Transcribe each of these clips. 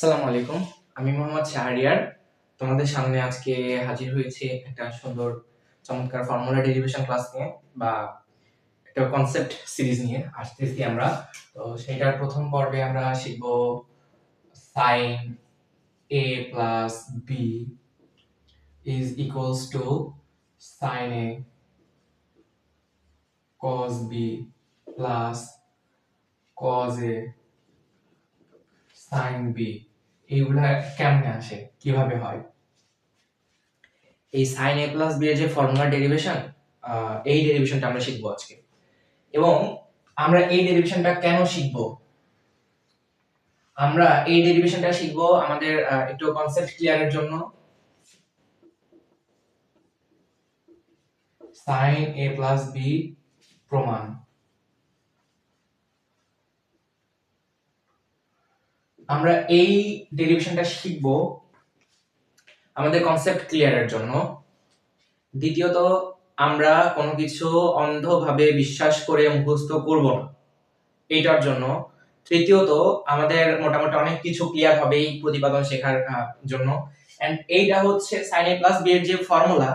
আসসালামু আলাইকুম। আমি মোহাম্মদ শাহরিয়ার। তোমাদের সামনে আজকে হাজির হয়েছি একটা সুন্দর চমৎকার ফর্মুলা ডেরিভেশন ক্লাস নিয়ে বা একটা কনসেপ্ট সিরিজ নিয়ে আসতেছি আমরা। তো সেটার প্রথম পর্বে আমরা শিখব sin a plus b is equals to sin a cos b plus cos a sin b। এইগুলা কেমনে আসে, কিভাবে হয়? এই sin a plus b এর যে ফর্মুলা ডেরিভেশন, এই ডেরিভেশনটা আমরা শিখবো আজকে। এবং আমরা এই ডেরিভেশনটা কেন শিখবো? আমরা এই ডেরিভেশনটা শিখবো আমাদের একটু কনসেপ্ট ক্লিয়ারের জন্য। sin a plus b প্রমাণ। আমরা এই ডেরিভেশনটা শিখবো আমাদের কনসেপ্ট ক্লিয়ারের জন্য। দ্বিতীয়ত, আমরা কোনো কিছু অন্ধভাবে বিশ্বাস করে মুখস্থ করব না, এইটার জন্য। তৃতীয়ত, আমাদের মোটামুটি অনেক কিছু ক্লিয়ার হবে এই প্রতিপাদন শেখার জন্য। এন্ড এইটা হচ্ছে sin a plus b এর যে ফর্মুলা,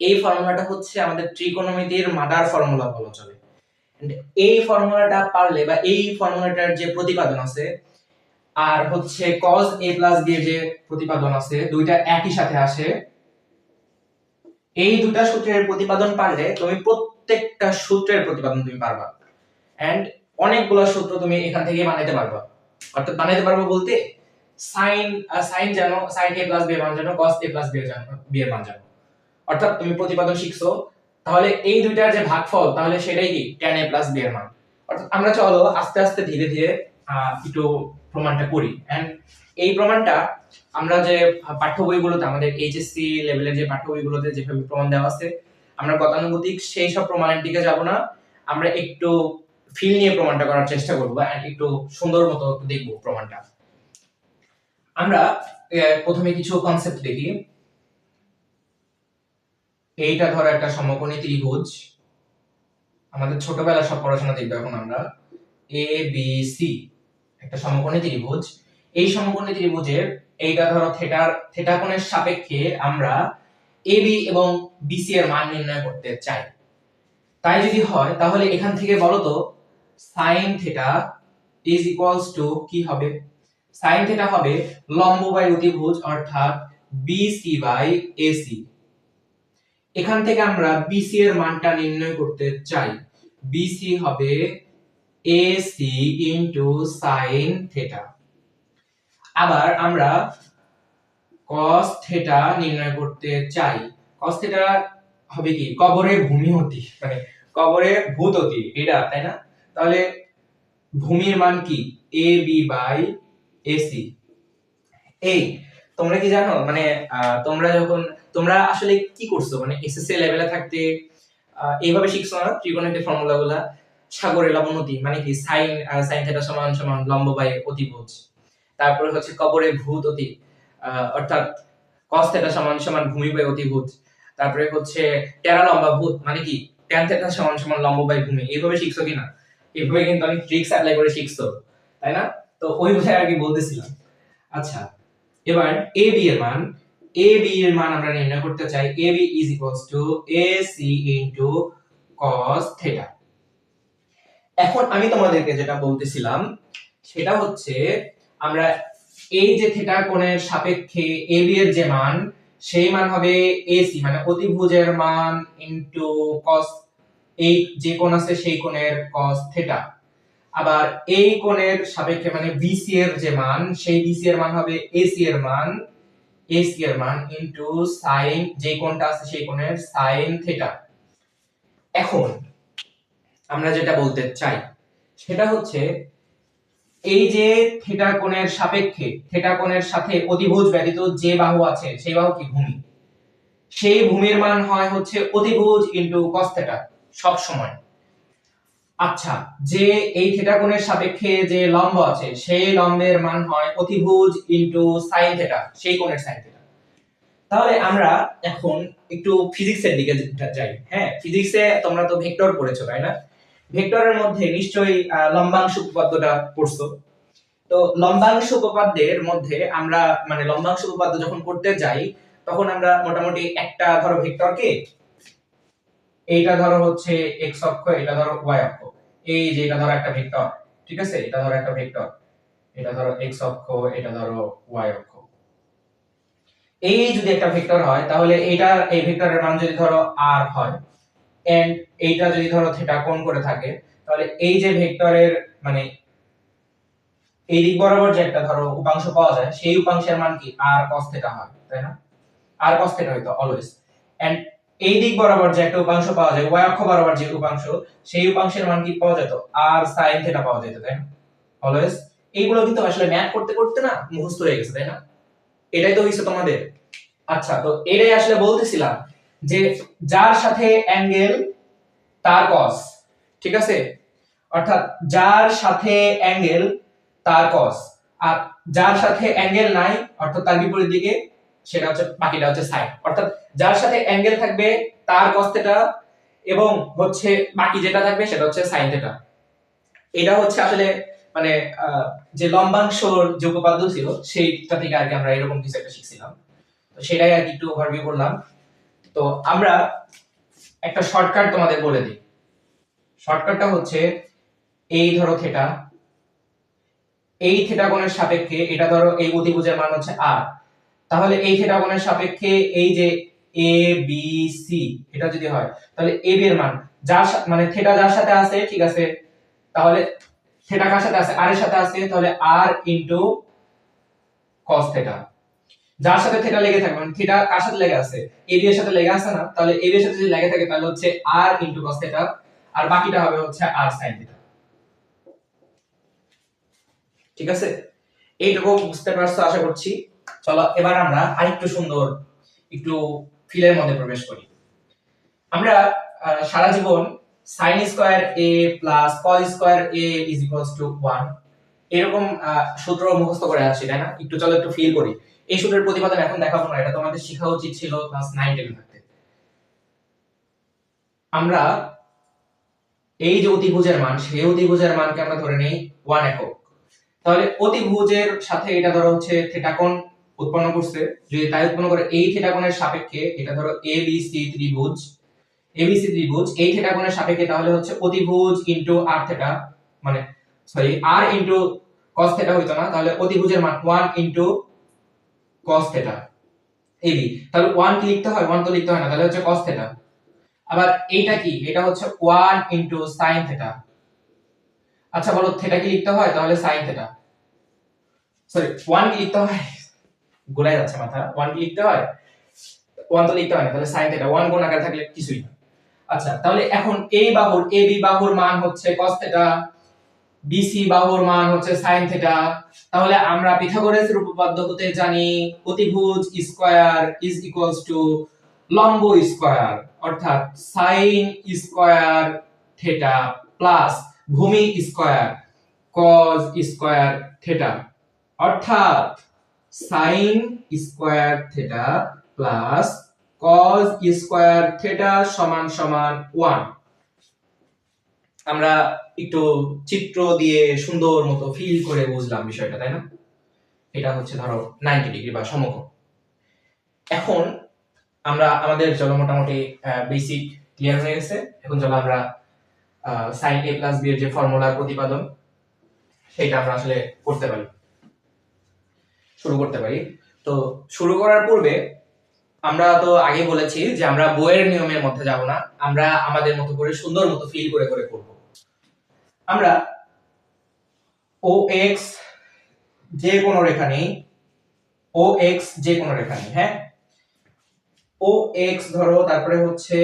এই ফর্মুলাটা হচ্ছে আমাদের ত্রিকোণমিতির মাদার ফর্মুলা বলা চলে। এন্ড এই ফর্মুলাটা পারলে বা এই ফর্মুলাটার যে প্রতিপাদন আছে আর হচ্ছে cos a plus b এর যে প্রতিপাদন আছে, দুইটা একই সাথে আসে। এই দুটা সূত্রের প্রতিপাদন পারলে তুমি প্রত্যেকটা সূত্রের প্রতিপাদন তুমি পারবা। এন্ড অনেকগুলো সূত্র তুমি এখান থেকে বানাইতে পারবা। অর্থাৎ বানাইতে পারবো বলতে সাইন জানো, sin a plus b এর মান জানো, cos a plus b এর মান জানো। অর্থাৎ তুমি প্রতিপাদন শিখছো, তাহলে এই দুইটার যে ভাগফল, তাহলে সেটাই কি tan a plus b এর মান। অর্থাৎ আমরা চলো আস্তে আস্তে ধীরে ধীরে একটু প্রমাণটা করি। এন্ড এই প্রমাণটা আমরা যে পাঠ্য বইগুলোতে, আমাদের এইচএসসি লেভেলের যে পাঠ্য বইগুলোতে যেভাবে প্রমাণ দেওয়া আছে, আমরা গতানুগতিক সেই সব প্রমাণের দিকে যাব না। আমরা একটু ফিল নিয়ে প্রমাণটা করার চেষ্টা করব এন্ড একটু সুন্দর মতো দেখব প্রমাণটা। আমরা প্রথমে কিছু কনসেপ্ট দেখি। এইটা ধরো একটা সমকোণী ত্রিভুজ। আমাদের ছোটবেলা সব পড়াশোনা দেখবে এখন আমরা। এ বি সি একটা সমকোণী ত্রিভুজ। এই সমকোণী ত্রিভুজের এইটা ধরো থিটা কোণের সাপেক্ষে আমরা এবি এবং বিসি এর মান নির্ণয় করতে চাই। তাই যদি হয় তাহলে এখান থেকে বলো তো sin theta is equals to কি হবে? sin থিটা হবে লম্ব বাই অতিভুজ অর্থাৎ বিসি বাই এসি। এখান থেকে আমরা বিসি এর মানটা নির্ণয় করতে চাই। বিসি হবে এসি ইনটু sin থিটা। আবার আমরা cos থিটা নির্ণয় করতে চাই। cos থিটা হবে কি কবরে ভূমি অতি, মানে কবরে ভূত অতি, এটা তাই না? তাহলে ভূমির মান কি এ বি বাই এসি। এই তোমরা কি জানো, মানে তোমরা আসলে কি করছো, মানে এসএসসি লেভেলে থাকতে এইভাবে শিখছো না ত্রিকোণমিতির ফর্মুলাগুলা? সাগরে লবণ অতি মানে কি sin থিটা সমান সমান লম্ব বাই অতিভুজ। তারপরে হচ্ছে কবরে ভূত অতি অর্থাৎ cos থিটা সমান সমান ভূমি বাই অতিভুজ। তারপরে হচ্ছে টেরা লম্বা ভূত মানে কি tan থিটা সমান সমান লম্ব বাই ভূমি। এইভাবে শিখছো কিনা? এইভাবে কিন্তু অনেক ট্রিক্স অ্যাপ্লাই করে শিখছো, তাই না? তো ওই বিষয়ে আর কি বলতেছিলাম। আচ্ছা, এবার ab এর মান, ab এর মান আমরা নির্ণয় করতে চাই। ab is equals to ac into cos theta. এখন আমি তোমাদেরকে যেটা বলতেছিলাম সেটা হচ্ছে আমরা এই যে থিটা কোণের সাপেক্ষে ab এর যে মান, সেই মান হবে ac মানে অতিভুজের মান ইনটু cos, এই যে কোণ আছে সেই কোণের cos থিটা। আবার এই কোণের সাপেক্ষে মানে বিসি এর যে মান, সেই বিসি এর মান হবে এসি এর মান, এসি এর মান ইনটু sin, যে কোণটা আছে সেই কোণের sin থিটা। এখন আমরা যেটা বলতে চাই সেটা হচ্ছে এই যে থিটা কোণের সাপেক্ষে, থিটা কোণের সাথে অতিভুজ ব্যতীত যে বাহু আছে সেই বাহু কি ভূমি, সেই ভূমির মান হয় হচ্ছে অতিভুজ ইনটু cos থিটা সব সময়। আচ্ছা, যে এই থিটা কোণের সাপেক্ষে যে লম্ব আছে সেই লম্বের মান হয় অতিভুজ ইনটু sin থিটা, সেই কোণের sin থিটা। তাহলে আমরা এখন একটু ফিজিক্সের দিকে যাই। হ্যাঁ, ফিজিক্সে তোমরা তো ভেক্টর পড়েছো তাই না? ভেক্টরের মধ্যে নিশ্চয়ই লম্বাংশ উপপাদ্যটা পড়ছো। তো লম্বাংশ উপপাদ্যের মধ্যে আমরা মানে লম্বাংশ উপপাদ্য যখন করতে যাই তখন আমরা মোটামুটি একটা ধরো ভেক্টরকে, এইটা ধরো হচ্ছে x অক্ষ, এটা ধরো y অক্ষ, এই যে এটা ধরো একটা ভেক্টর, ঠিক আছে, এটা ধরো একটা ভেক্টর, এটা ধরো x অক্ষ, এটা ধরো y অক্ষ। এই যদি একটা ভেক্টর হয় তাহলে এই ভেক্টরের মান যদি ধরো r হয় এন্ড এইটা যদি ধরো থিটা কোণ করে থাকে, তাহলে এই যে ভেক্টরের মানে এই দিক বরাবর যে একটা ধরো উপাংশ পাওয়া যায় সেই উপাংশের মান কি r cos থিটা হয়, তাই না? r cos থিটা হয়তো অলওয়েজ। এন্ড এই দিক বরাবর যে একটা উপাংশ পাওয়া যায়, y অক্ষ বরাবর যে উপাংশ, সেই উপাংশের মান কি পাওয়া যেত, r sin থিটা পাওয়া যেত, তাই না? অলওয়েজ। এইগুলো কিন্তু আসলে ম্যাথ করতে করতে না মুখস্থ হয়ে গেছে, তাই না? এটাই তো হইছে তোমাদের। আচ্ছা, তো এটাই আসলে বলতেছিলাম যে যার সাথে অ্যাঙ্গেল তার cos, ঠিক আছে, অর্থাৎ যার সাথে অ্যাঙ্গেল তার cos, আর যার সাথে অ্যাঙ্গেল নাই অর্থাৎ তার বিপরীত দিকে সেটা হচ্ছে বাকিটা হচ্ছে sin। অর্থাৎ যার সাথে অ্যাঙ্গেল থাকবে তার cos থিটা এবং হচ্ছে বাকি যেটা থাকবে সেটা হচ্ছে sin থিটা। এটা হচ্ছে আসলে মানে যে লম্বাংশর যে উপপাদ্য ছিল সেইটা থেকে আর কি আমরা এরকম কিছু একটা শিখছিলাম। তো সেটাই আর কি একটু ওভারভিউ করলাম। তো আমরা একটা শর্টকাট তোমাদের বলে দিই। শর্টকাটটা হচ্ছে এই ধরো থিটা, এই থিটা কোণের সাপেক্ষে এটা ধরো এই অতিভুজের মান হচ্ছে r, তাহলে এই থিটা কোণের সাপেক্ষে এই যে a b c এটা যদি হয় তাহলে a b এর মান যার মানে থিটা যার সাথে আছে, ঠিক আছে, তাহলে থিটা কার সাথে আছে, r এর সাথে আছে, তাহলে r cos থিটা। যার সাথে থিটা লেগে থাকবে মানে থিটা কার সাথে লেগে আছে, a b এর সাথে লেগে আছে না, তাহলে a b এর সাথে যদি লেগে থাকে তাহলে হচ্ছে r cos থিটা, আর বাকিটা হবে হচ্ছে r sin থিটা। ঠিক আছে, এইটুকু বুঝতে পারছো আশা করছি। চলো এবার আমরা আরেকটু সুন্দর একটু ফিলের মধ্যে প্রবেশ করি। আমরা সারা জীবন sin square a plus cos square a is equals to 1 এরকম সূত্র মুখস্থ করে আসছি, তাই না? একটু চলো একটু ফিল করি। এই সূত্রের প্রতিপাদন এখন দেখাবো না, এটা তোমাদের শেখা উচিত ছিল ক্লাস 9 10 থাকতে। আমরা এই যে অতিভুজের মান, সেই অতিভুজের মানকে আমরা ধরে নেই 1 একক। তাহলে অতিভুজের সাথে এটা ধরো হচ্ছে থিটা কোণ উৎপন্ন করছে, যদি তাই উৎপন্ন করে এই থিটা কোণের সাপেক্ষে এটা ধরো ABC ত্রিভুজ, ABC ত্রিভুজ এই থিটা কোণের সাপেক্ষে, তাহলে হচ্ছে অতিভুজ ইনটু r থিটা, মানে sorry r into cos theta হইতো না, তাহলে অতিভুজের মান 1 ইনটু cos থিটা AB। তাহলে 1 কি লিখতে হয়, 1 তো লিখতে হয় না, তাহলে হচ্ছে cos থিটা। আবার এইটা কি, এটা হচ্ছে 1 ইনটু sin থিটা। আচ্ছা বলো থিটা কি লিখতে হয়, তাহলে sin থিটা, সরি 1 কি লিখতে হয়, গোলাই যাচ্ছে মাথা, 1 কি লিখতে হয়, 1 তো লিখতে হয় না, তাহলে sin থিটা 1 গুণ আকারে থাকলে কিছুই না। আচ্ছা তাহলে এখন এই বাহুর AB বাহুর মান হচ্ছে cos থিটা, BC বাহুর মান হচ্ছে sin থিটা। তাহলে আমরা পিথাগোরাসের উপপাদ্য হতে জানি অতিভুজ স্কয়ার ইজ ইকুয়ালস টু লম্ব স্কয়ার, অর্থাৎ sin স্কয়ার থিটা প্লাস ভূমি স্কয়ার cos স্কয়ার থিটা, অর্থাৎ sin square theta plus cos square theta সমান সমান 1। আমরা একটু চিত্র দিয়ে সুন্দর মতো ফিল করে বুঝলাম বিষয়টা, তাই না? এটা হচ্ছে ধরো 90 ডিগ্রি বা সমকোণ। এখন আমরা আমাদের চলো মোটামুটি বেসিক ক্লিয়ার হয়ে গেছে। এখন চলো আমরা sin a প্লাস b এর যে ফর্মুলার প্রতিপাদন সেটা আমরা আসলে করতে পারি, শুরু করতে পারি। তো শুরু করার পূর্বে আমরা তো আগে বলেছি যে আমরা বইয়ের নিয়মের মধ্যে যাব না, আমরা আমাদের মতো করে সুন্দর মতো ফিল করে করে করব। আমরা OX যে কোনো রেখা নেই, OX যে কোনো রেখা নেই, হ্যাঁ, OX ধরো, তারপরে হচ্ছে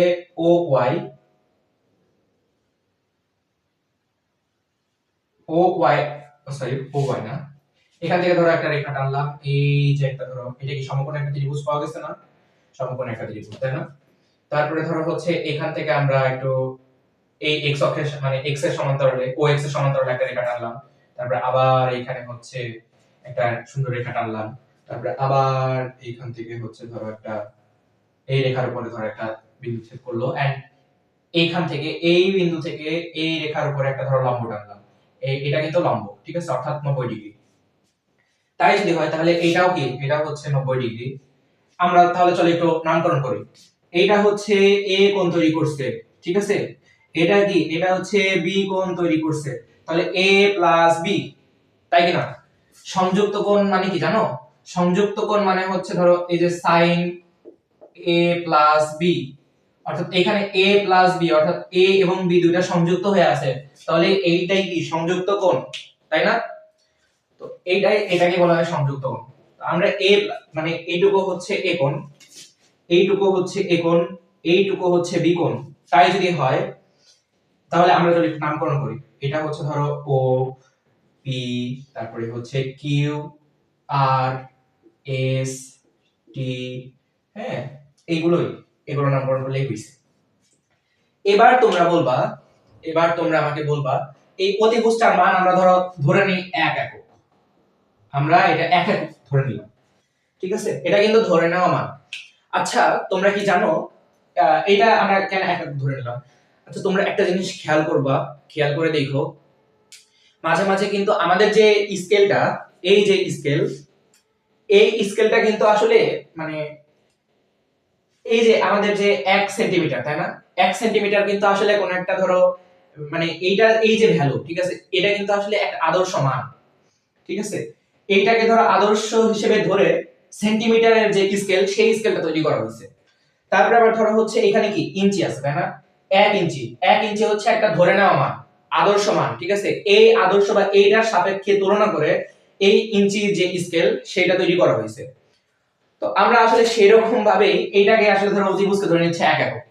OY, সরি OY না, এখান থেকে ধরো একটা রেখা টানলাম, এই যে একটা ধরো এটা কি সমকোণ একটা ত্রিভুজ পাওয়া গেছে না, সমকোণ একটা ত্রিভুজ, তাই না? তারপরে ধরো হচ্ছে এখান থেকে আমরা একটু এই x অক্ষের মানে x এর সমান্তরালে OX এর সমান্তরালে একটা রেখা টানলাম, তারপরে আবার এখানে হচ্ছে একটা সুন্দর রেখা টানলাম, তারপরে আবার এইখান থেকে হচ্ছে ধরো একটা এই রেখার উপরে ধরো একটা বিন্দু ছেদ করলো, এন্ড এইখান থেকে এই বিন্দু থেকে এই রেখার উপরে একটা ধরো লম্ব টানলাম, এটা কিন্তু লম্ব, ঠিক আছে, অর্থাৎ 90 ডিগ্রি। তাই যদি হয় তাহলে এইটাও কি, এটা হচ্ছে 90 ডিগ্রি। আমরা তাহলে চলো একটু নামকরণ করি। এইটা হচ্ছে এ কোণ তৈরি করছে, ঠিক আছে, এটা কি, এটা হচ্ছে বি কোণ তৈরি করছে, তাহলে এ প্লাস বি, তাই কি না? সংযুক্ত কোণ মানে কি জানো? সংযুক্ত কোণ মানে হচ্ছে ধরো এই যে সাইন এ প্লাস বি, অর্থাৎ এখানে এ প্লাস বি অর্থাৎ এ এবং বি দুইটা সংযুক্ত হয়ে আছে, তাহলে এইটাই কি সংযুক্ত কোণ, তাই না? তো এটাকে বলা হয় সংযুক্ত কোণ। আমরা এ মানে এইটুকু হচ্ছে এ কোণ, এইটুকু হচ্ছে এ কোণ, এইটুকু হচ্ছে বি কোণ, তাই যদি হয় তাহলে আমরা যদি নামকরণ করি, এটা হচ্ছে ধরো ও পি, তারপরে হচ্ছে কিউ আর এস টি, হ্যাঁ, এগুলো নামকরণ করলেই হইছে। এবার তোমরা বলবা, এবার তোমরা আমাকে বলবা এই অতিভুজটার মান আমরা ধরে নিই 1 একক, আমরা এটা 1 একক ধরে নিলাম, ঠিক আছে, এটা কিন্তু ধরে নেওয়া মান। আচ্ছা তোমরা কি জানো এটা আমরা কেন 1 একক ধরে নিলাম? আচ্ছা তোমরা একটা জিনিস খেয়াল করবা, খেয়াল করে দেখো, মাঝে মাঝে কিন্তু আমাদের যে স্কেলটা, এই যে স্কেল, এই স্কেলটা কিন্তু আসলে মানে এই যে আমাদের যে 1 সেন্টিমিটার, তাই না, 1 সেন্টিমিটার কিন্তু আসলে কোন একটা ধরো মানে এইটা এই যে ভ্যালু, ঠিক আছে, এটা কিন্তু আসলে একটা আদর্শ মান, ঠিক আছে, এইটাকে ধরো আদর্শ হিসেবে ধরে সেন্টিমিটারের যে স্কেল, সেই স্কেলটা তৈরি করা হয়েছে। তারপরে আবার ধরো হচ্ছে এখানে কি ইঞ্চি আছে, তাই না, 1 ইঞ্চি, 1 ইঞ্চি হচ্ছে একটা ধরে নেওয়া মান, আদর্শ মান, ঠিক আছে, এই আদর্শ বা এইটার সাপেক্ষে তুলনা করে এই ইঞ্চির যে স্কেল সেটা তৈরি করা হয়েছে। তো আমরা আসলে সেরকম ভাবে এইটাকে আসলে ধরো অতিভুজকে ধরে নিচ্ছে 1 একক,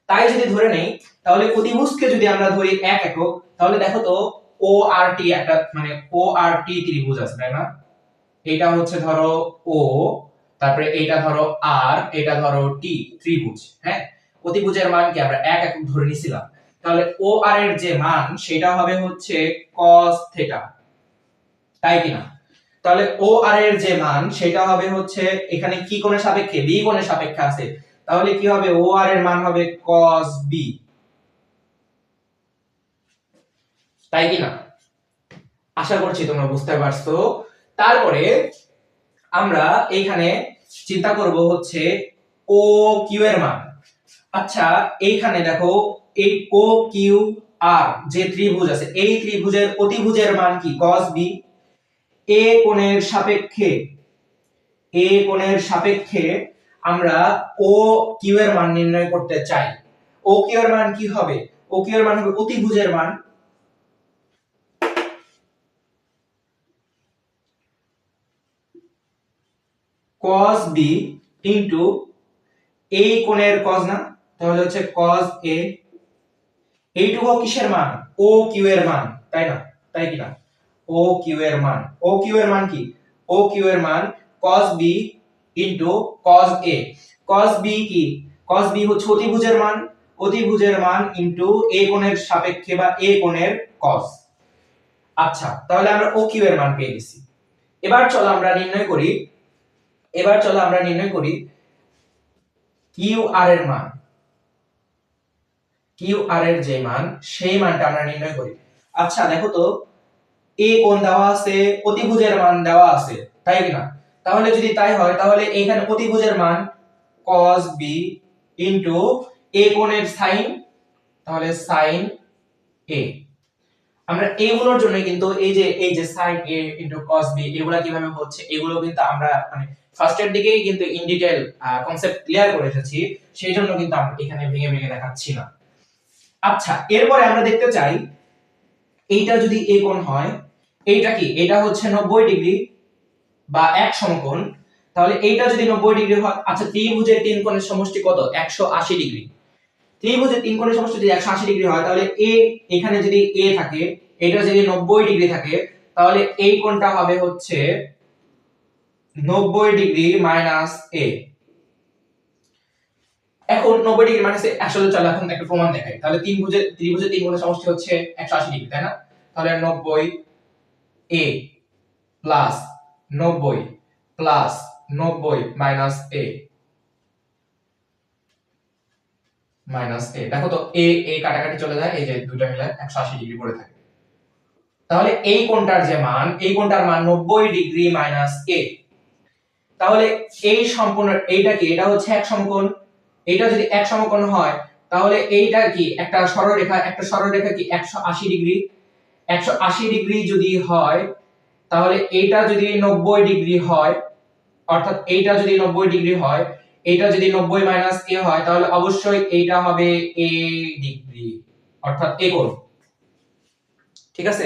তাই যদি ধরে নেই তাহলে অতিভুজকে যদি আমরা ধরি 1 একক, তাহলে দেখো তো ও আর টি একটা মানে ও আর টি ত্রিভুজ আছে, তাই না, এটা হচ্ছে ধরো ও, তারপরে এটা ধরো আর, এটা ধরো টি, ত্রিভুজ, হ্যাঁ, অতিভুজের মান কি আমরা 1 একক ধরে নিছিলাম, তাহলে ও আর এর যে মান সেটা হবে হচ্ছে cos থিটা, তাই কি না? তাহলে ও আর এর যে মান সেটা হবে হচ্ছে এখানে কি কোণের সাপেক্ষে, বি কোণের সাপেক্ষে আছে, তাহলে কি হবে, ও আর এর মান হবে cos b, তাই কি না? আশা করছি তোমরা বুঝতে পারছো। তারপরে আমরা এইখানে চিন্তা করব হচ্ছে ও কিউ এর মান। আচ্ছা এইখানে দেখো এই ও কিউ আর যে ত্রিভুজ আছে, এই ত্রিভুজের অতিভুজের মান কি cos b, এ কোণের সাপেক্ষে, এ কোণের সাপেক্ষে আমরা ও কিউ এর মান নির্ণয় করতে চাই। ও কিউ এর মান কি হবে, ও কিউ এর মান হবে অতিভুজের মান cos b ইনটু এই কোণের cos, না, তাহলে হচ্ছে cos a, এইটুকু কিসের মান, ও কিউ এর মান, তাই না, তাই কি না, ও কিউ এর মান, ও কিউ এর মান কি, ও কিউ এর মান cos b into cos a, cos b কি, cos b হচ্ছে অতিভুজের মান, অতিভুজের মান ইনটু a কোণের সাপেক্ষে বা a কোণের cos। আচ্ছা তাহলে আমরা ও কিউ এর মান পেয়ে গেছি। এবার চলো আমরা নির্ণয় করি, এবার চলো আমরা নির্ণয় করি কিউ আর এর মান, কিউ আর এর যে মান সেই মানটা আমরা নির্ণয় করি। আচ্ছা দেখো তো এ কোণ দেওয়া আছে, অতিভুজের মান দেওয়া আছে, তাই কি না? তাহলে যদি তাই হয় তাহলে এখানে অতিভুজের মান cos b ইনটু এ কোণের sin, তাহলে sin a। আমরা এইগুলোর জন্য কিন্তু এই যে sin a into cos b এগুলা কিভাবে হচ্ছে এগুলো কিন্তু আমরা মানে ফার্স্টের দিকেই কিন্তু ইন ডিটেইল কনসেপ্ট ক্লিয়ার করে এসেছি, সেই জন্য কিন্তু আমরা এখানে ভেঙে ভেঙে দেখাচ্ছি না। আচ্ছা এরপরে আমরা দেখতে চাই এইটা যদি এ কোণ হয়, এইটা কি, এটা হচ্ছে 90 ডিগ্রি বা এক সমকোণ, তাহলে এইটা যদি 90 ডিগ্রি হয়, আচ্ছা ত্রিভুজের তিন কোণের সমষ্টি কত, 180 ডিগ্রি, ত্রিভুজের তিন কোণের সমষ্টি যদি 180 ডিগ্রি হয় তাহলে এ, এখানে যদি এ থাকে, এটা যদি 90 ডিগ্রি থাকে, তাহলে এই কোণটা হবে হচ্ছে 90 ডিগ্রি মাইনাস এ। এখন 90 ডিগ্রি মাইনাস আসলে চলো এখন একটা প্রমাণ দেখাই, তাহলে ত্রিভুজের তিন কোণের সমষ্টি হচ্ছে 180 ডিগ্রি, তাই না, তাহলে 90 এ প্লাস 90 প্লাস 90 মাইনাস এ, মাইনাস এ, দেখো তো এ এ কাটাকাটি চলে যায়, এই যে দুটো মিলে 180 ডিগ্রি পড়ে থাকে। তাহলে এই কোণটার যে মান, এই কোণটার মান 90 ডিগ্রি মাইনাস a। তাহলে এই সম্পূর্ণ এইটা কি, এটা হচ্ছে এক সমকোণ। এটা যদি এক সমকোণ হয় তাহলে এইটা কি একটা সরলরেখা, একটা সরলরেখা কি 180 ডিগ্রি। 180 ডিগ্রি যদি হয় তাহলে এইটা যদি 90 ডিগ্রি হয়, অর্থাৎ এইটা যদি 90 ডিগ্রি হয়, এইটা যদি 90 মাইনাস a হয়, তাহলে অবশ্যই এইটা হবে a ডিগ্রি, অর্থাৎ a কোণ। ঠিক আছে,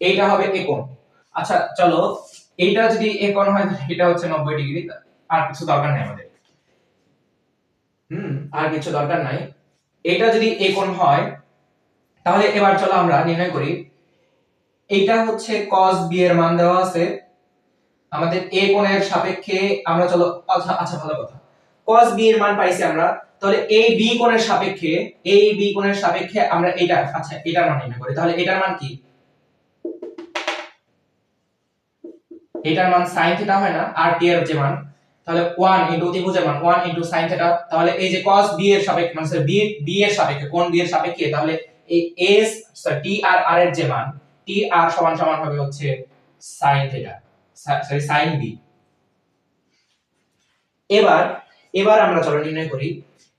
এইটা হবে a কোণ। আচ্ছা চলো, এইটা যদি a কোণ হয় এটা হচ্ছে 90 ডিগ্রি, আর কিছু দরকার নাই আমাদের। আর কিছু দরকার নাই। এটা যদি a কোণ হয় তাহলে এবার চলো আমরা নির্ণয় করি। এইটা হচ্ছে cos b এর মান দেওয়া আছে আমাদের a কোণের সাপেক্ষে। আমরা চলো, আচ্ছা আচ্ছা ভালো কথা, cos b এর মান পাইছি আমরা, তাহলে এই b কোণের সাপেক্ষে, এই b কোণের সাপেক্ষে আমরা এটা, আচ্ছা এটার মান নির্ণয় করি। তাহলে এটার মান কি, এটার মান sin থিটা হয় না, আর t এর যে মান, তাহলে 1 ইনটু অতিভুজের মান 1 ইনটু sin থিটা। তাহলে এই যে cos b এর সাপেক্ষে মানে b এর সাপেক্ষে, কোণ b এর সাপেক্ষে, তাহলে এই s t আর r এর যে মান, t r সমান সমান হবে হচ্ছে sin theta, sorry sin b। এবার এবার আমরা চলো নির্ণয় করি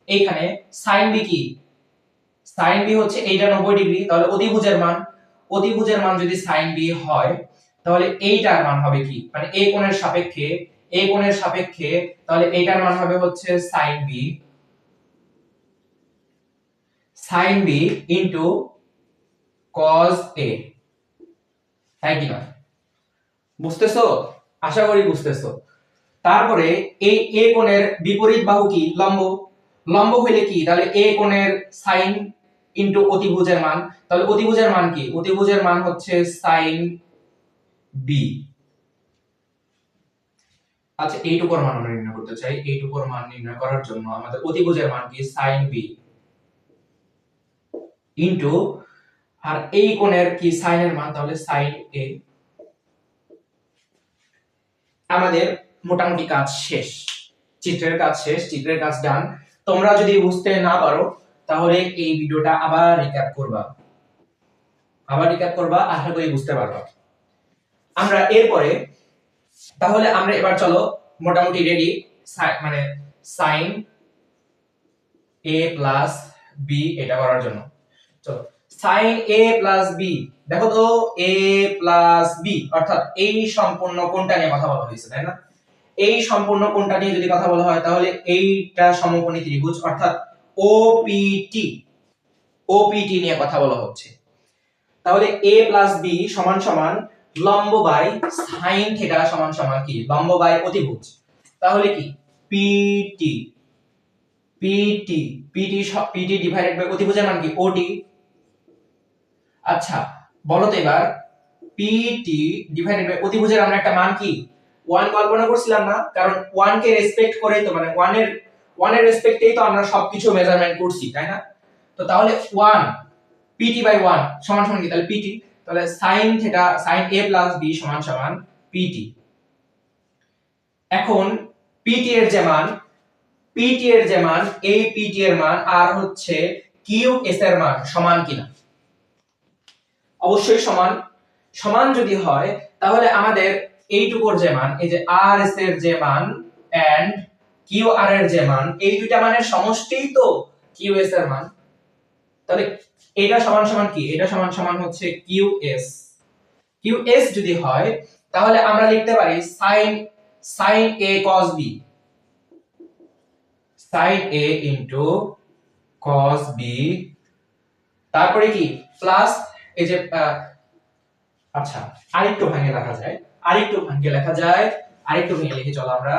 এইখানে sin b কি, sin b হচ্ছে এইটা 90 ডিগ্রি, তাহলে অতিভুজের মান, অতিভুজের মান যদি sin b হয় তাহলে এইটার মান হবে কি, মানে এই কোণের সাপেক্ষে, এই কোণের সাপেক্ষে, তাহলে এইটার মান হবে হচ্ছে sin b into cos a। তাই কি না, বুঝতেছো? আশা করি বুঝতেছো। তারপরে এই a কোণের বিপরীত বাহু কি, লম্ব। লম্ব হইলে কি, তাহলে a কোণের sin ইনটু অতিভুজের মান, তাহলে অতিভুজের মান কি, অতিভুজের মান হচ্ছে sin b। আচ্ছা এইটুকুর মান আমরা নির্ণয় করতে চাই, এইটুকুর মান নির্ণয় করার জন্য আমাদের অতিভুজের মান কি sin b ইনটু, আর এই কোণের কি sin এর মান, তাহলে sin a। আমাদের মোটামুটি কাজ শেষ, চিত্রের কাজ শেষ, চিত্রের কাজ ডান। তোমরা যদি বুঝতে না পারো তাহলে এই ভিডিওটা আবার রিক্যাপ করবা, আবার রিক্যাপ করবা, আশা করি বুঝতে পারবা। আমরা এরপরে তাহলে আমরা এবার চলো মোটামুটি রেডি, মানে sin a প্লাস b এটা করার জন্য। চলো sin a প্লাস b, দেখো তো a প্লাস b অর্থাৎ এই সম্পূর্ণ কোণটা নিয়ে কথা বলা হয়েছে, তাই না? এই সম্পূর্ণ কোণটা নিয়ে যদি কথা বলা হয় তাহলে এইটা সমকোণী ত্রিভুজ, অর্থাৎ OPT, OPT নিয়ে কথা বলা হচ্ছে। তাহলে a প্লাস b সমান সমান লম্ব বাই sin থিটা সমান সমান কি, লম্ব বাই অতিভুজ। তাহলে কি PT, PT, PT, PT divided by অতিভুজের মান কি OT। আচ্ছা বলো তো এবার PT ডিভাইডেড বাই অতিভুজের আমরা একটা মান কি 1 কল্পনা করছিলাম না, কারণ 1 কে রেসপেক্ট করেই তো, মানে 1 এর রেসপেক্টেই তো আমরা সবকিছু মেজারমেন্ট করছি, তাই না? তো তাহলে 1 PT বাই 1 সমান সমান কি, তাহলে PT, তাহলে sin theta, sin a plus b সমান সমান PT। এখন PT এর যে মান, PT এর যে মান, এই PT এর মান আর হচ্ছে QS এর মান সমান কিনা, অবশ্যই সমান। সমান যদি হয় তাহলে আমাদের এইটুকুর যে মান, এই যে RS এর যে মান এন্ড QR এর যে মান, এই দুইটা মানের সমষ্টিই তো QS এর মান। তাহলে এটা সমান সমান কি, এটা সমান সমান হচ্ছে QS। QS যদি হয় তাহলে আমরা লিখতে পারি sin A cos B, sin A into cos B, তারপরে কি প্লাস এই যে আচ্ছা আরেকটু ভাঙে লেখা যায়, আরেকটু ভাঙে লেখা যায়, আরেকটু ভেঙে লিখি চলো আমরা।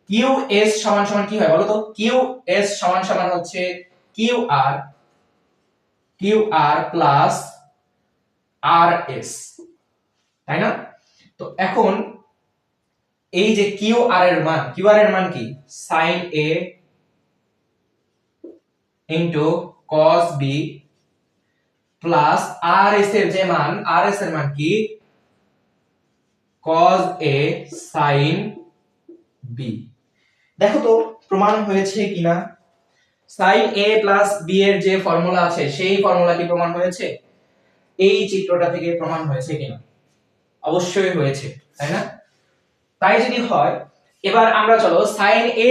QS সমান সমান কি হয় বলো তো, QS সমান সমান হচ্ছে QR প্লাস RS, তাই না? তো এখন এই যে QR এর মান, QR এর মান কি sin A into cos B plus RS এর যে মান, RS এর মান কি cos A sin B। দেখো তো প্রমাণ হয়েছে কিনা, sin A প্লাস B এর যে ফর্মুলা আছে সেই ফর্মুলা কি প্রমাণ হয়েছে? এই চিত্রটা থেকে প্রমাণ হয়েছে কিনা? অবশ্যই হয়েছে, তাই না? তাই যদি হয়, এবার আমরা চলো sin a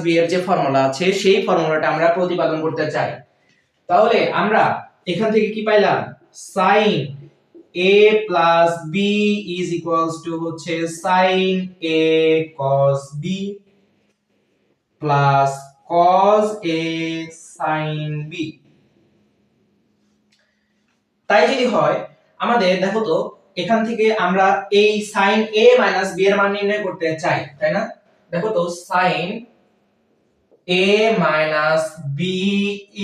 b এর যে ফর্মুলা আছে সেই ফর্মুলাটা আমরা প্রতিপাদন করতে চাই। তাহলে আমরা এখান থেকে কি পাইলাম? sin a b is equals to হচ্ছে sin a cos b plus cos a sin b। তাই যদি হয়, আমাদের দেখো তো এখান থেকে আমরা এই sin a b এর মান নির্ণয় করতে চাই, তাই না? দেখো তো sin a b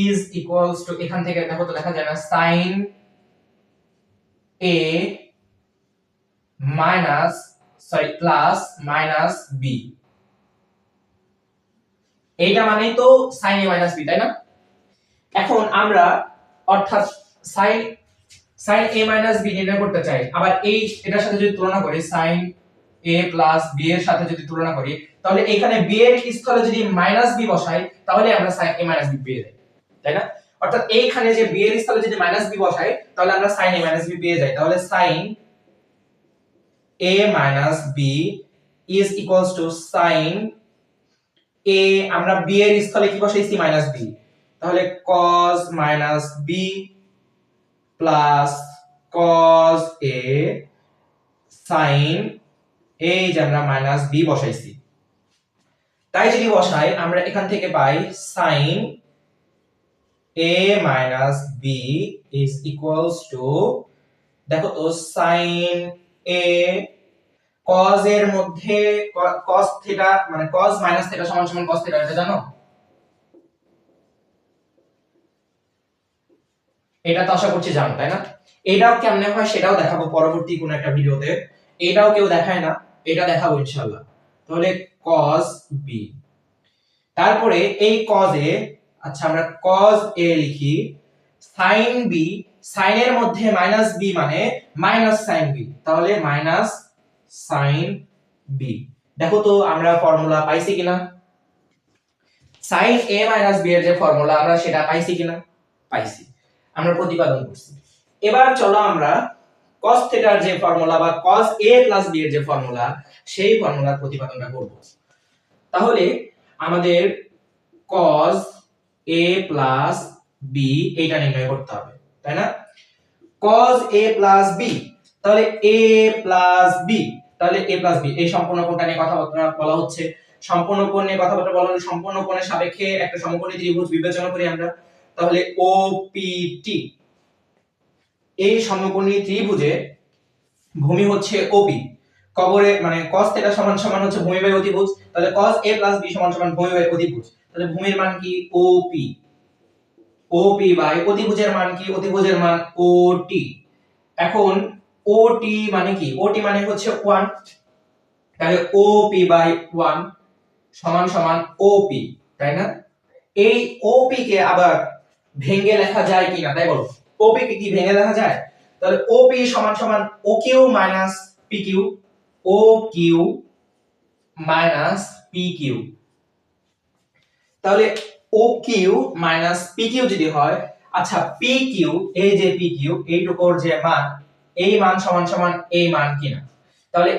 is equals to, এখান থেকে দেখো তো দেখা যায় না, sin a plus minus b, এইটা মানেই তো sin a b, তাই না? এখন আমরা অর্থাৎ sin a b নির্ণয় করতে চাই, আবার এটার সাথে যদি তুলনা করি sin a plus b এর সাথে যদি তুলনা করি, তাহলে এখানে b এর স্থলে যদি b বসাই তাহলে আমরা sin a b পেয়ে যাই, তাই না? অর্থাৎ এইখানে যে b এর স্থলে যদি b বসাই তাহলে আমরা sin a b পেয়ে যাই। তাহলে sin a b is equals to sin a, আমরা b এর স্থলে কি বসাইছি? b, তাহলে cos b plus cos a sin, এই যে আমরা b বসাইছি, তাই যদি বসাই আমরা এখান থেকে পাই sin a b is equals to, দেখো তো sin a cos এর মধ্যে cos থিটা মানে cos minus থিটা সমান সমান cos থিটা, এটা জানো? এটা তো আশা করছি জানো, তাই না? এটাও কেমনে হয় সেটাও দেখাবো পরবর্তী কোন একটা ভিডিওতে। এটাও কেউ দেখায় না, এটা দেখাবো ইনশাআল্লাহ। তাহলে cos b, তারপরে এই cos a, আচ্ছা আমরা cos a লিখি, sin b, sin এর মধ্যে b মানে sin b, তাহলে sin b। দেখো তো আমরা ফর্মুলা পাইছি কিনা? sin a b এর যে ফর্মুলা আমরা সেটা পাইছি কিনা? পাইছি, আমরা প্রতিপাদন করছি। এবার চলো আমরা cos থিটার যে ফর্মুলা বা cos a b এর যে ফর্মুলা সেই ফর্মুলার প্রতিপাদনটা করব। তাহলে আমাদের cos a b এইটা নির্ণয় করতে হবে, তাই না? cos a b, তাহলে a b, তাহলে a b এই সম্পূর্ণ কোণটা নিয়ে কথাবার্তা বলা হচ্ছে। সম্পূর্ণ কোণ নিয়ে কথাবার্তা বলা হলে সম্পূর্ণ কোণের সাপেক্ষে একটা সমকোণী ত্রিভুজ বিবেচনা করি আমরা। তাহলে OPT, এই সমকোণী ত্রিভুজে ভূমি হচ্ছে OP, কবরে মানে cos θ সমান সমান হচ্ছে ভূমি বাই অতিভুজ, তাহলে cos a b সমান সমান ভূমি বাই অতিভুজ, তাহলে ভূমির মান কি? OP, OP বাই অতিভুজের মান কি? অতিভুজের মান OT। এখন OT মানে কি? OT মানে হচ্ছে 1, তাহলে OP বাই 1 সমান সমান OP, তাই না? এই OP কে আবার ভেঙে লেখা যায় কিনা তাই বলো? OP কে কি ভেঙে লেখা যায়? তাহলে OP সমান সমান OQ minus PQ, OQ minus PQ, তাহলে OQ মাইনাস PQ যদি হয়, আচ্ছা PQ, এই যে PQ এইটুকুর যে মান, এই মান সমান সমান এই মান কিনা? তাহলে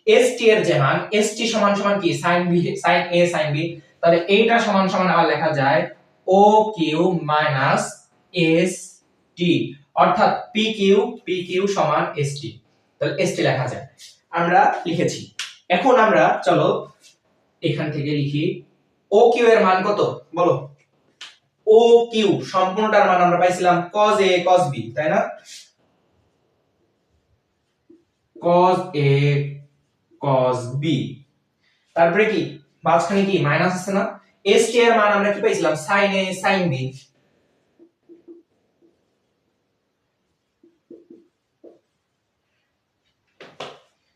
ST এর যে মান, ST সমান সমান কি? sin B, sin A sin B, তাহলে এইটা সমান সমান আবার লেখা যায় OQ মাইনাস ST, অর্থাৎ PQ সমান ST, তাহলে ST লেখা যায়, আমরা লিখেছি। এখন আমরা চলো এখান থেকে লিখি OQ এর মান কত বলো? OQ সম্পূর্ণটার মান আমরা পাইছিলাম cos A cos B, তাই না? cos A cos B, তারপরে কি মাঝখানে কি মাইনাস আছে না? ST এর মান আমরা কি পাইছিলাম? sin A sin B,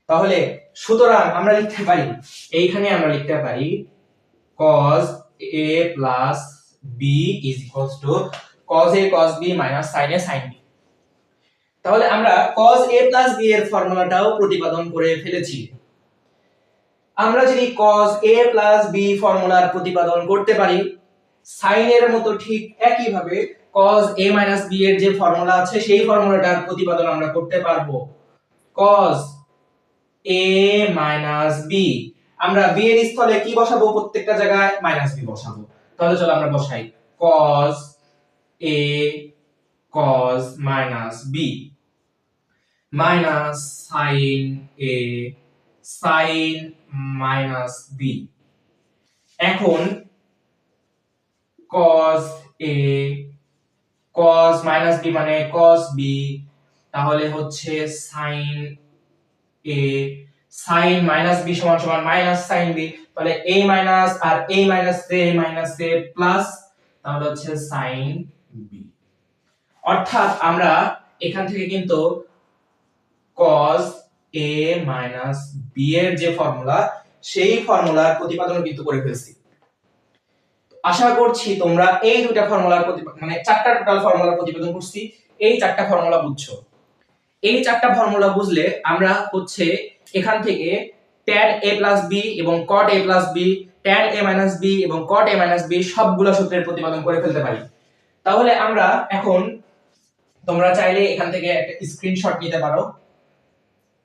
তাহলে সুতরাং আমরা লিখতে পারি, এইখানে আমরা লিখতে পারি cos A plus B is equals to cos A cos B minus sin A sin B। তাহলে আমরা cos A plus B এর ফর্মুলাটাও প্রতিপাদন করে ফেলেছি। আমরা যদি cos A plus B ফর্মুলার প্রতিপাদন করতে পারি সাইন এর মতো ঠিক একই ভাবে cos a b এর যে ফর্মুলা আছে সেই ফর্মুলাটার প্রতিপাদন আমরা করতে পারবো। cos a b, আমরা b এর স্থলে কি বসাবো? প্রত্যেকটা জায়গায় -b বসাবো। তাহলে চলো আমরা বসাই cos a b minus sin a sin b। এখন cos a cos b মানে cos b, তাহলে হচ্ছে sin a sin b সমান সমান মাইনাস sin b, তাহলে a মাইনাস আর a মাইনাস a প্লাস, তাহলে হচ্ছে sin b। অর্থাৎ আমরা এখান থেকে কিন্তু cos a b এর যে ফর্মুলা সেই ফর্মুলার প্রতিপাদন কিন্তু করে ফেলছি। আশা করছি তোমরা এই দুটো ফর্মুলার মানে চারটা টোটাল ফর্মুলার প্রতিপাদন করছি, এই চারটা ফর্মুলা বুঝছো। এই চারটা ফর্মুলা বুঝলে আমরা হচ্ছে এখান থেকে tan a b এবং cot a b, tan a b এবং cot a b সবগুলো সূত্রের প্রতিপাদন করে ফেলতে পারি। তাহলে আমরা এখন, তোমরা চাইলে এখান থেকে একটা স্ক্রিনশট নিতে পারো,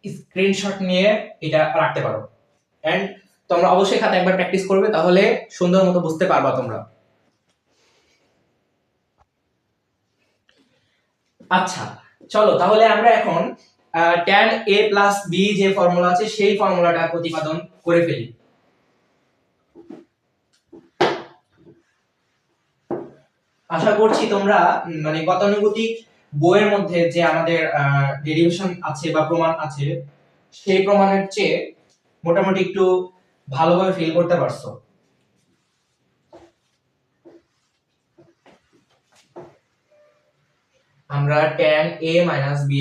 স্ক্রিনশট নিয়ে এটা রাখতে পারো, এন্ড তোমরা অবশ্যই খাতা একবার প্র্যাকটিস করবে, তাহলে সুন্দর মতো বুঝতে পারবা তোমরা। আচ্ছা চলো তাহলে আমরা এখন tan a b যে ফর্মুলা আছে সেই ফর্মুলাটা প্রতিপাদন করে ফেলি। আশা করছি তোমরা মানে গতানুগতিক বইয়ের মধ্যে যে আমাদের ডেরিভেশন আছে বা প্রমাণ আছে সেই প্রমাণের চেয়ে মোটামুটি একটু ভালোভাবে ফিল করতে পারছো। আমরা tan a b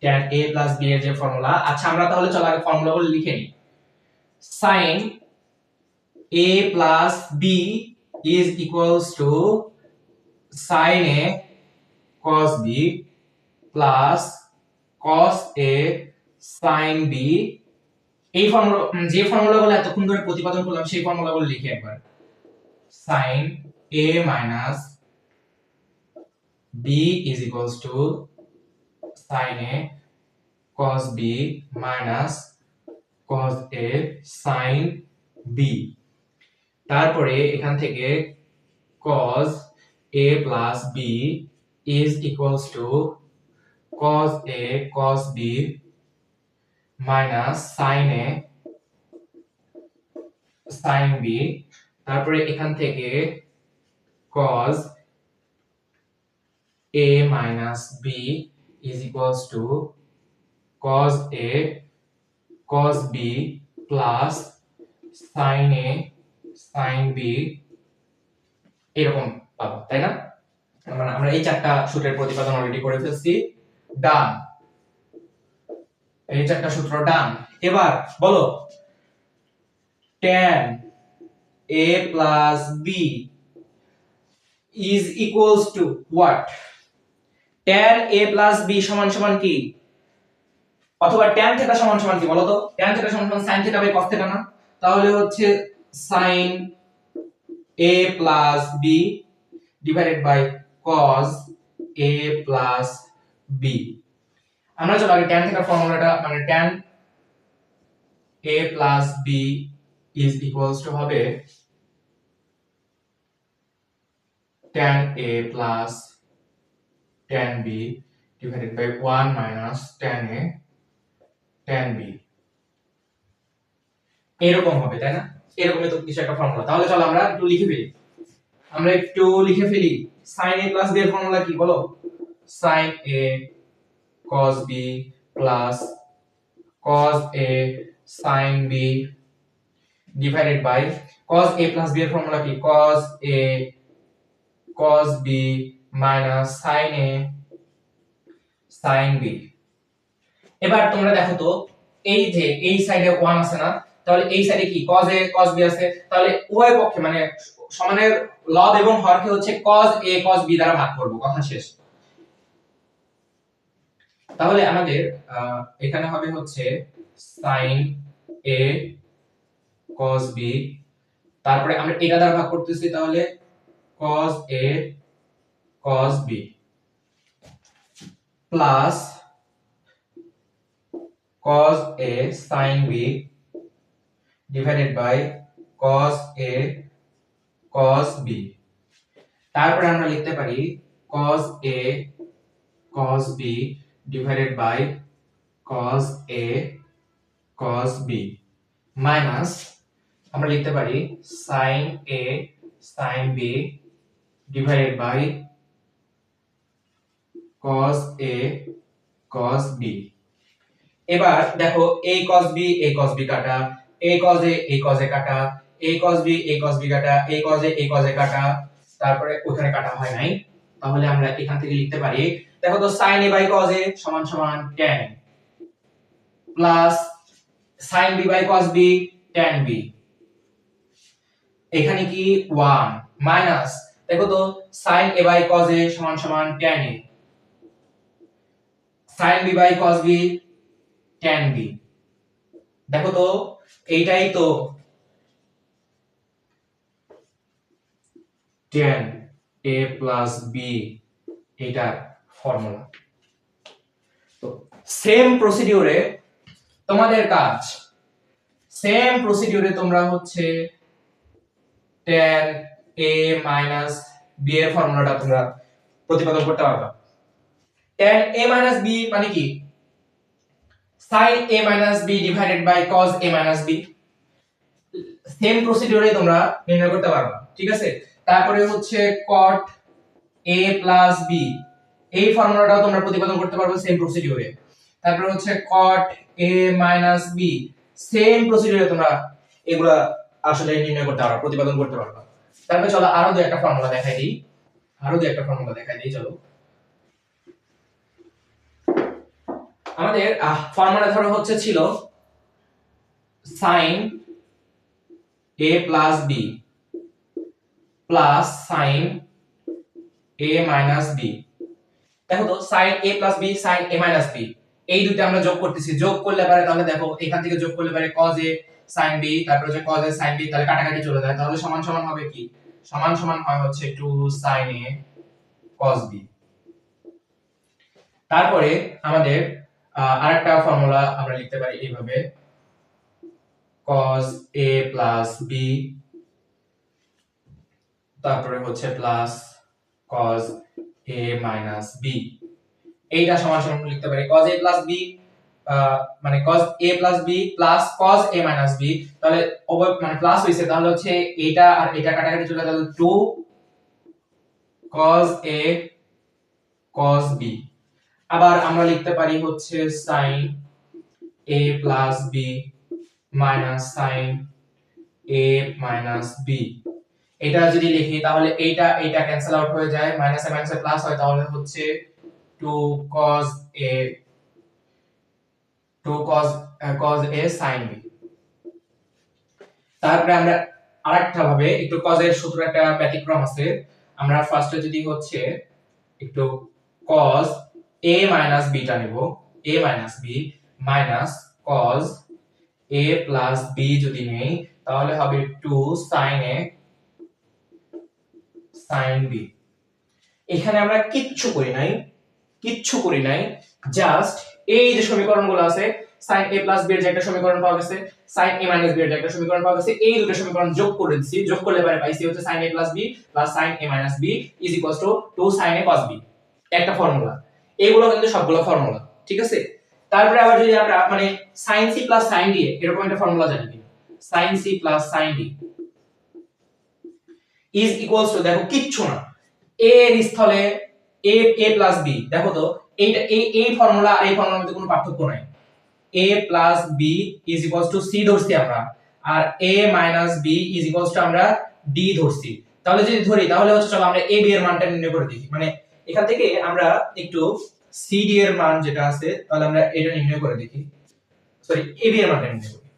tan a b এর যে ফর্মুলা, আচ্ছা আমরা তাহলে চলো আগে ফর্মুলাগুলো লিখে নিই। sin a b is equals to sin a cos b plus cos a sin b। এই ফর্মুলা যে ফর্মুলাগুলো এতক্ষণ ধরে প্রতিপাদন করলাম সেই ফর্মুলাগুলো লিখি একবার। sin a b is equals to sin a cos b minus cos a sin b। তারপরে এখান থেকে cos a plus b is equals to cos a cos b minus sin a sin b। তারপরে এখান থেকে cos a minus b is equals to cos a cos b plus sin a sin b, এরকম পাবো, তাই না? মানে আমরা এই চারটা সূত্রের প্রতিপাদন অলরেডি করে ফেলছি। ডান, এই চারটা সূত্র ডান। এবার বলো tan a plus b is equals to what? tan a plus b সমান সমান কি? অথবা tan থিটা সমান সমান কি বলো তো? tan থিটা সমান সমান sin theta by cos theta না? তাহলে হচ্ছে sin a plus b divided by cos a plus b। আমরা চলো আগে tan থিটার ফর্মুলাটা, মানে tan a plus b is equals to হবে tan a plus tan b divided by 1 minus tan a tan b, এরকম হবে, তাই না? এরকমই তো কিছু একটা ফর্মুলা। তাহলে চলো আমরা একটু লিখে ফেলি, sin a plus b এর ফর্মুলা কি বলো? sin a cos b plus cos a sin b divided by cos a plus b এর ফর্মুলা কি? cos a cos b minus sin a sin b। এবার তোমরা দেখো তো, এই যে এই সাইডে 1 আছে না, তাহলে এই সাইডে কি cos a cos b আছে, তাহলে উভয় পক্ষে মানে সমানের লব এবং হরকে হচ্ছে cos a cos b দ্বারা ভাগ করব, কথা শেষ। তাহলে আমাদের এখানে হবে হচ্ছে sin a cos b তারপরে আমরা এটা দ্বারা ভাগ করতেছি, তাহলে cos a cos b plus cos a sin b divided by cos a cos b। তারপরে আমরা লিখতে পারি cos a cos b divided by cos a cos b minus আমরা লিখতে পারি sin a sin b divided by cos a cos b। এবার দেখো a cos b a cos b কাটা, a cos a কাটা, a cos b কাটা, a cos a কাটা, তারপরে ওখানে কাটা হয় নাই, তাহলে আমরা এখান থেকে লিখতে পারি, দেখো তো sin a cos a সমান সমান tan a plus sin b cos b tan b, এখানে কি 1 মাইনাস দেখো তো sin a cos a সমান সমান tan a, sin b cos b tan b, দেখো তো এইটাই তো tan a plus b এটার ফর্মুলা। তো সেম প্রসিডিউরে তোমাদের কাজ, সেম প্রসিডিউরে তোমরা হচ্ছে tan a minus b এর ফর্মুলাটা তোমরা প্রতিপাদন করতে পারবা। tan a minus b মানে কি sin a minus b divided by cos a minus b, same প্রসিডিউরে তোমরা নির্ণয় করতে পারবা, ঠিক আছে। তারপরে হচ্ছে cot a plus b, এই ফর্মুলাটাও তোমরা প্রতিপাদন করতে পারবে সেম প্রসিডিউরে। তারপরে হচ্ছে cot a minus b, same প্রসিডিউরে তোমরা এগুলা আসলে নির্ণয় করতে পারবা, প্রতিপাদন করতে পারবা। তারপরে চলো আরো দুই একটা ফর্মুলা দেখাই দিই, চলো আমাদের ফর্মুলা ধরো হচ্ছে ছিল sin a plus b plus sin a minus b, দেখো তো sin a plus b sin a minus b এই দুটো আমরা যোগ করতেছি, যোগ করলে পারে তাহলে দেখো এখান থেকে যোগ করলে পারে cos a sin b, তারপর হচ্ছে cos a sin b, তাহলে কাটাকাটি চলে যায়, তাহলে সমান সমান হবে কি, সমান সমান হয় হচ্ছে 2 sin a cos b। তারপরে আমাদের আরেকটা ফর্মুলা আমরা লিখতে পারি এইভাবে cos a plus b তারপরে হচ্ছে plus cos a minus b, এইটা সমান সমান লিখতে পারি cos a plus b মানে cos a plus b plus cos a minus b, তাহলে মানে প্লাস হইছে, তাহলে হচ্ছে এটা আর এটা কাটাকাটি চলে গেল 2 cos a cos b। আবার আমরা লিখতে পারি হচ্ছে sin a plus b minus sin a minus b, এটা যদি লিখি তাহলে এইটা ক্যান্সেল আউট হয়ে যায়, মাইনাস এ মাইনাসে প্লাস হয়, তাহলে হচ্ছে 2 cos a sin b। তারপরে আমরা আরেকটা ভাবে একটু cos এর সূত্র একটা ব্যতিক্রম আছে, আমরা ফার্স্টে যদি হচ্ছে একটু cos a minus b টা নেব, a minus b minus cos a plus b যদি নেই তাহলে হবে 2 sin a sin b। এখানে আমরা কিচ্ছু করি নাই, জাস্ট এই যে সমীকরণগুলো আছে sin a plus b এর যে একটা সমীকরণ পাওয়া গেছে, sin a minus b এর যে একটা সমীকরণ পাওয়া গেছে, এই দুটো সমীকরণ যোগ করে দিছি, যোগ করলে পারে পাইছি হচ্ছে sin a plus b plus sin a minus b is equals to 2 sin a cos b, একটা ফর্মুলা। এগুলো কিন্তু সবগুলো ফর্মুলা, ঠিক আছে। তারপরে আবার যদি আমরা মানে sin c plus sin d এরকম একটা ফর্মুলা জানি কিনা, sin c plus sin d is equals to, দেখো কিচ্ছু না, a এর স্থলে a plus b, দেখো তো এইটা এই ফর্মুলা আর এই ফর্মুলার মধ্যে কোনো পার্থক্য নাই, a plus b is equals to c ধরছি আমরা, আর a minus b is equals to আমরা d ধরছি। তাহলে যদি ধরি তাহলে হচ্ছে চলো আমরা a b এর মানটা নির্ণয় করে দেখি, মানে এখান থেকে আমরা একটু c d এর মান যেটা আছে তাহলে আমরা এটা নির্ণয় করে দেখি, সরি a b এর মানটা নির্ণয় করি।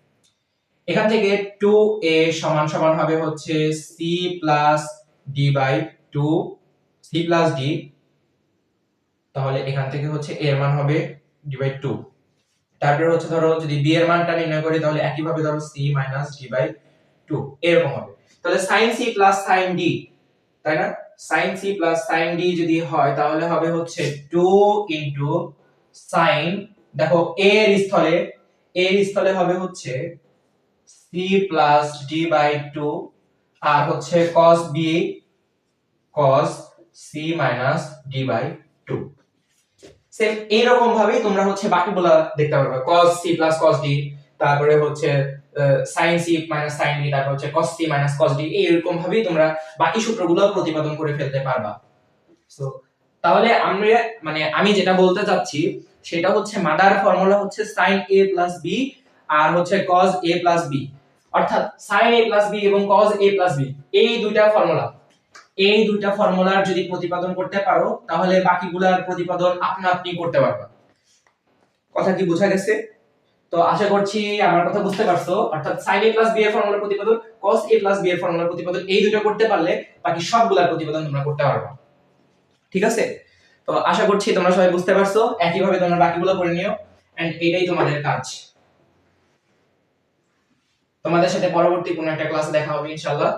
এখান থেকে 2a সমান সমান হবে হচ্ছে c plus d by 2 c plus d, তাহলে এখান থেকে হচ্ছে a এর মান হবে d by 2। তারপরে হচ্ছে ধরো যদি b এর মানটা নির্ণয় করি তাহলে একই ভাবে ধরো c minus d by 2 এরকম হবে। তো তাহলে sin c plus sin d, তাই না? sin c plus sin d যদি হয় তাহলে হবে হচ্ছে 2 ইনটু sin, দেখো এর স্থলে হবে হচ্ছে c প্লাস d বাই 2 আর হচ্ছে cos b cos c minus d by 2। Same এইরকম ভাবেই তোমরা হচ্ছে বাকিগুলা দেখতে পারবে, cos c plus cos d, তারপরে হচ্ছে sin c minus sin d, তারপর হচ্ছে cos c minus cos d, এইরকম ভাবেই তোমরা বাকি সূত্রগুলো প্রতিপাদন করে ফেলতে পারবা। সো তাহলে আমরা মানে আমি যেটা বলতে চাচ্ছি সেটা হচ্ছে মাদার ফর্মুলা হচ্ছে sin a প্লাস b আর হচ্ছে cos a প্লাস b, অর্থাৎ sin a প্লাস b এবং cos a প্লাস b এই দুইটা ফর্মুলার যদি প্রতিপাদন করতে পারো তাহলে বাকিগুলার প্রতিপাদন আপনা আপনি করতে পারবা। কথা কি বোঝা গেছে? তো আশা করছি আমার কথা বুঝতে পারছো। অর্থাৎ sin a প্লাস b এর ফর্মুলার প্রতিপাদন, cos a প্লাস b এর ফর্মুলার প্রতিপাদন, এই দুটো করতে পারলে বাকি সবগুলার প্রতিপাদন তোমরা করতে পারবা। ঠিক আছে? তো আশা করছি তোমরা সবাই বুঝতে পারছো। একই ভাবে তোমরা বাকিগুলো করে নিও, এন্ড এটাই তোমাদের কাজ। তোমাদের সাথে পরবর্তী কোনো একটা ক্লাসে দেখা হবে ইনশাআল্লাহ।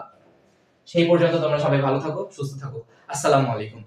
সেই পর্যন্ত তোমরা সবাই ভালো থাকো, সুস্থ থাকো। আসসালামু আলাইকুম।